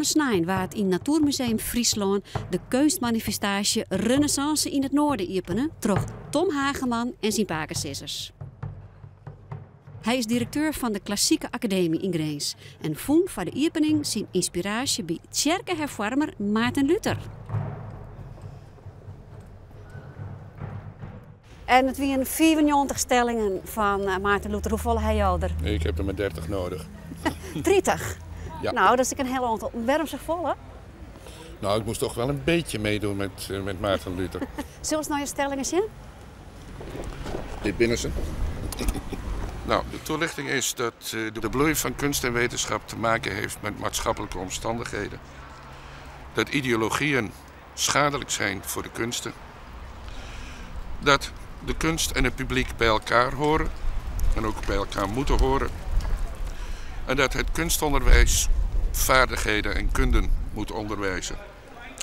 Komende snijn waar het in Natuurmuseum Friesland de kunstmanifestatie Renaissance in het Noorden openen, troch Tom Hageman en zijn pakensissers. Hij is directeur van de Klassieke Academie in Grains en vond voor de opening zijn inspiratie bij kerkenhervormer Maarten Luther. En het waren 94 stellingen van Maarten Luther. Hoeveel hij jou er? Ik heb er maar 30 nodig. 30? Ja. Nou, dat is een heel aantal. Waarom zich vol, hè? Nou, ik moest toch wel een beetje meedoen met Maarten Luther. Zullen we nou je stellingen zien? Dit binnen ze. Nou, de toelichting is dat de bloei van kunst en wetenschap te maken heeft met maatschappelijke omstandigheden. Dat ideologieën schadelijk zijn voor de kunsten. Dat de kunst en het publiek bij elkaar horen en ook bij elkaar moeten horen. En dat het kunstonderwijs vaardigheden en kunden moet onderwijzen.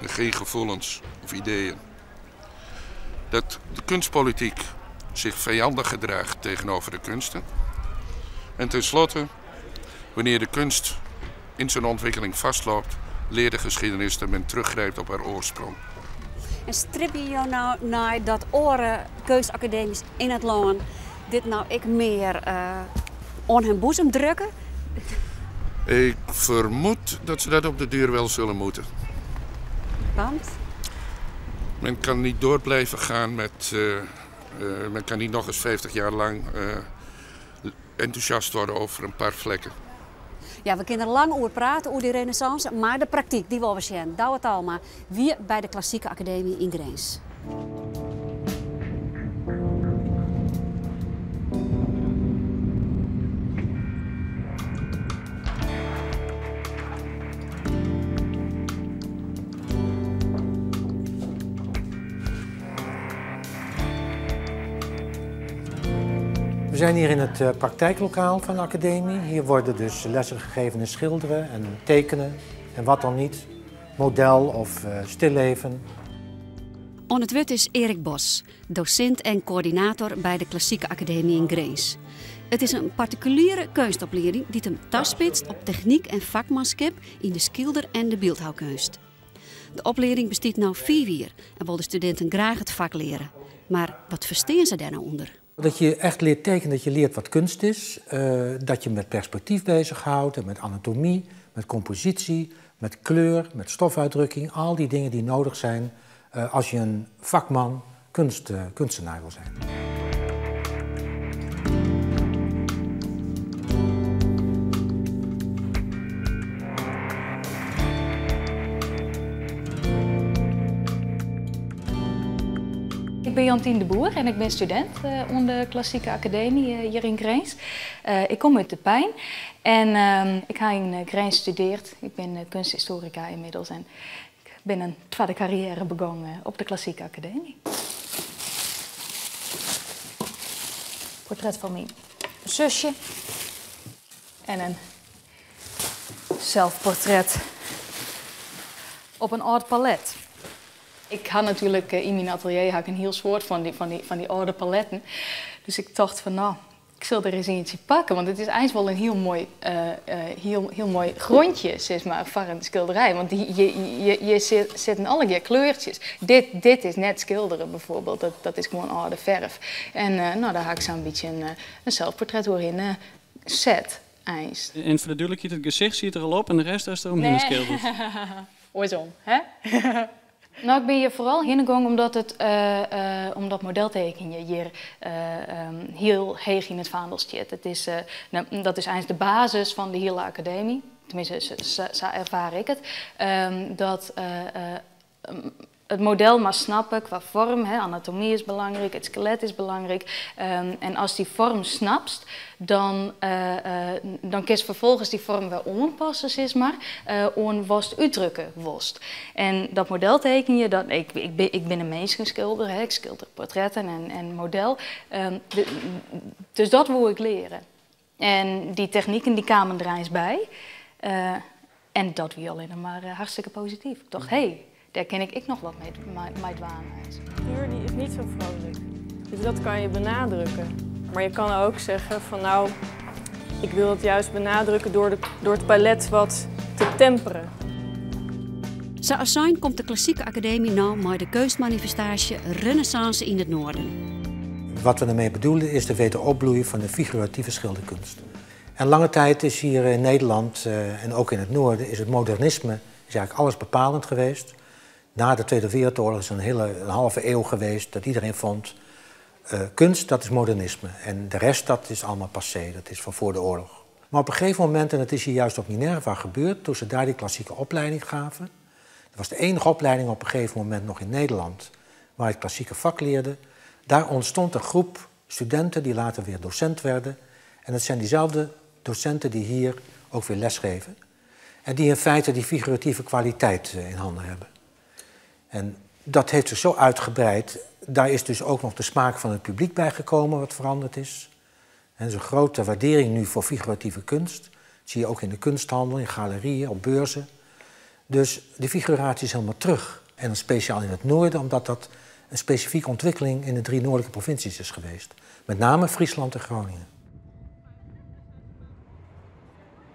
En geen gevoelens of ideeën. Dat de kunstpolitiek zich vijandig gedraagt tegenover de kunsten. En tenslotte, wanneer de kunst in zijn ontwikkeling vastloopt, leert de geschiedenis dat men teruggrijpt op haar oorsprong. En strip je jou nou naar dat oren kunstacademies in het land dit nou ik meer aan hun boezem drukken? Ik vermoed dat ze dat op de duur wel zullen moeten. Want? Men kan niet door blijven gaan met... men kan niet nog eens 50 jaar lang enthousiast worden over een paar vlekken. Ja, we kunnen er lang over praten, over die renaissance, maar de praktijk, die willen we zien. Douw het allemaal. Weer bij de Klassieke Academie in Grains. We zijn hier in het praktijklokaal van de academie. Hier worden dus lessen gegeven in schilderen en tekenen en wat dan niet. Model of stilleven. On het wit is Erik Bos, docent en coördinator bij de Klassieke Academie in Grains. Het is een particuliere kunstopleiding die hem taspitst op techniek en vakmanschap in de schilder- en de beeldhouwkunst. De opleiding bestaat nu 4 jaar en wil de studenten graag het vak leren. Maar wat verstaan ze daar nou onder? Dat je echt leert tekenen, dat je leert wat kunst is. Dat je met perspectief bezighoudt, met anatomie, met compositie, met kleur, met stofuitdrukking. Al die dingen die nodig zijn als je een vakman, kunstenaar wil zijn. Ik ben Jantien de Boer en ik ben student aan de Klassieke Academie hier in Grains. Ik kom uit de Pijn en ik heb in Grains gestudeerd. Ik ben kunsthistorica inmiddels en ik ben een tweede carrière begonnen op de Klassieke Academie. Portret van mijn zusje en een zelfportret op een oud palet. Ik had natuurlijk in mijn atelier een heel soort van die oude paletten. Dus ik dacht van nou, ik zal er eens eentje pakken. Want het is eigenlijk wel een heel mooi grondje, zeg maar, voor een schilderij. Want je zit in alle keer kleurtjes. Dit is net schilderen bijvoorbeeld, dat is gewoon oude verf. En nou, daar had ik zo'n beetje een zelfportret doorheen zet. En voor de duidelijkheid, het gezicht ziet er al op en de rest is er omheen geschilderd. Oorzom, hè? Nou, ik ben hier vooral heengegaan omdat modeltekenen hier heel heeg in het vaandel zit. Dat is eigenlijk de basis van de hele academie. Tenminste, zo ervaar ik het. Het model maar snappen qua vorm, hè. Anatomie is belangrijk, het skelet is belangrijk. En als die vorm snapt, dan kun je vervolgens die vorm weer aanpassen, zeg maar, aan wat uitdrukken worst. En dat model teken je, ik ben een mensenschilder, hè. Ik schilder portretten en model. Dus dat wil ik leren. En die technieken die kwamen er eens bij. En dat was alleen maar hartstikke positief. Ik dacht, hé. Daar ken ik nog wat mee dwaan. De kleur die is niet zo vrolijk. Dus dat kan je benadrukken. Maar je kan ook zeggen van nou, ik wil het juist benadrukken door het palet wat te temperen. Zoals zijn komt de Klassieke Academie nou met de kunstmanifestatie Renaissance in het Noorden. Wat we daarmee bedoelen is de wederopbloei van de figuratieve schilderkunst. En lange tijd is hier in Nederland en ook in het Noorden is het modernisme is eigenlijk alles bepalend geweest. Na de Tweede Wereldoorlog is een halve eeuw geweest dat iedereen vond kunst, dat is modernisme. En de rest, dat is allemaal passé, dat is van voor de oorlog. Maar op een gegeven moment, en dat is hier juist op Minerva gebeurd, toen ze daar die klassieke opleiding gaven. Dat was de enige opleiding op een gegeven moment nog in Nederland waar je het klassieke vak leerde. Daar ontstond een groep studenten die later weer docent werden. En dat zijn diezelfde docenten die hier ook weer lesgeven. En die in feite die figuratieve kwaliteit in handen hebben. En dat heeft zich zo uitgebreid. Daar is dus ook nog de smaak van het publiek bij gekomen wat veranderd is. Er is een grote waardering nu voor figuratieve kunst. Dat zie je ook in de kunsthandel, in galerieën, op beurzen. Dus de figuratie is helemaal terug. En dan speciaal in het noorden, omdat dat een specifieke ontwikkeling in de 3 noordelijke provincies is geweest. Met name Friesland en Groningen.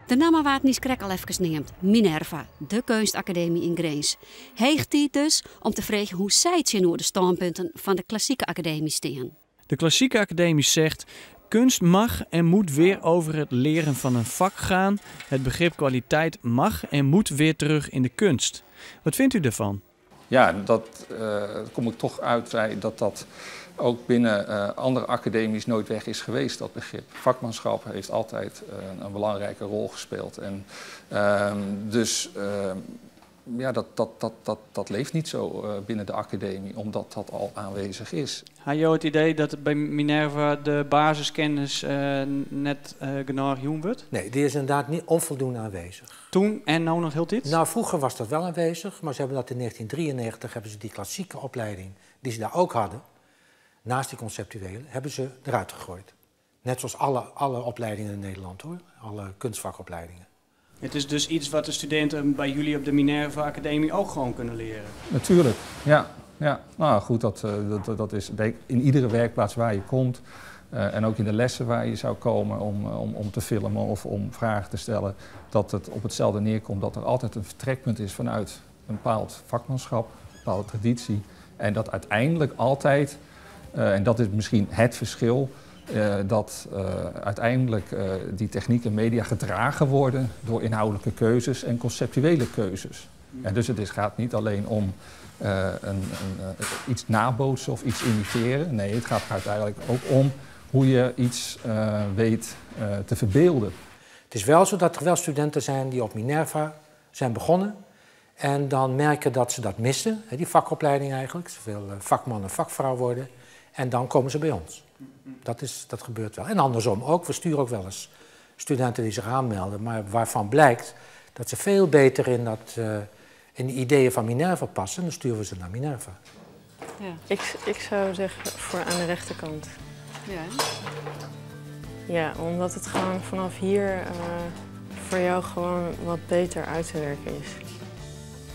De naam waar het Nieskrek al even neemt, Minerva, de kunstacademie in Grains. Heegt die dus om te vragen hoe zij het zien de standpunten van de Klassieke Academie staan. De Klassieke Academie zegt: kunst mag en moet weer over het leren van een vak gaan. Het begrip kwaliteit mag en moet weer terug in de kunst. Wat vindt u daarvan? Ja, dat kom ik toch uit dat ook binnen andere academies nooit weg is geweest, dat begrip. Vakmanschap heeft altijd een belangrijke rol gespeeld. En ja, dat leeft niet zo binnen de academie, omdat dat al aanwezig is. Had je het idee dat het bij Minerva de basiskennis net genoeg jong wordt? Nee, die is inderdaad niet onvoldoende aanwezig. Toen en nou nog heel dit? Nou, vroeger was dat wel aanwezig, maar ze hebben dat in 1993, hebben ze die klassieke opleiding, die ze daar ook hadden, naast die conceptuele, hebben ze eruit gegooid. Net zoals alle opleidingen in Nederland hoor, alle kunstvakopleidingen. Het is dus iets wat de studenten bij jullie op de Minerva Academie ook gewoon kunnen leren? Natuurlijk, ja. Nou goed, dat is in iedere werkplaats waar je komt en ook in de lessen waar je zou komen om te filmen of om vragen te stellen, dat het op hetzelfde neerkomt, dat er altijd een vertrekpunt is vanuit een bepaald vakmanschap, een bepaalde traditie. En dat uiteindelijk altijd, en dat is misschien het verschil, dat uiteindelijk die techniek en media gedragen worden door inhoudelijke keuzes en conceptuele keuzes. En dus het gaat niet alleen om iets nabootsen of iets imiteren. Nee, het gaat uiteindelijk ook om hoe je iets weet te verbeelden. Het is wel zo dat er wel studenten zijn die op Minerva zijn begonnen en dan merken dat ze dat missen, die vakopleiding eigenlijk. Ze willen vakman en vakvrouw worden en dan komen ze bij ons. Dat gebeurt wel. En andersom ook. We sturen ook wel eens studenten die zich aanmelden, maar waarvan blijkt dat ze veel beter in de ideeën van Minerva passen. Dan sturen we ze naar Minerva. Ja. Ik zou zeggen voor aan de rechterkant. Ja. Ja, omdat het gewoon vanaf hier voor jou gewoon wat beter uit te werken is.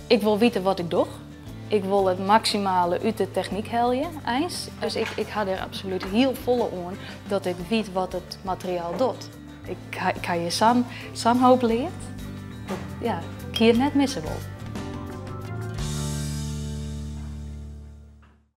Ik wil weten wat ik doe. Ik wil het maximale uit de techniek halen, eens. Dus ik ga er absoluut heel volle aan dat ik weet wat het materiaal doet. Ik ga je zo'n hoop leert. Ja, ik hier net missen wil.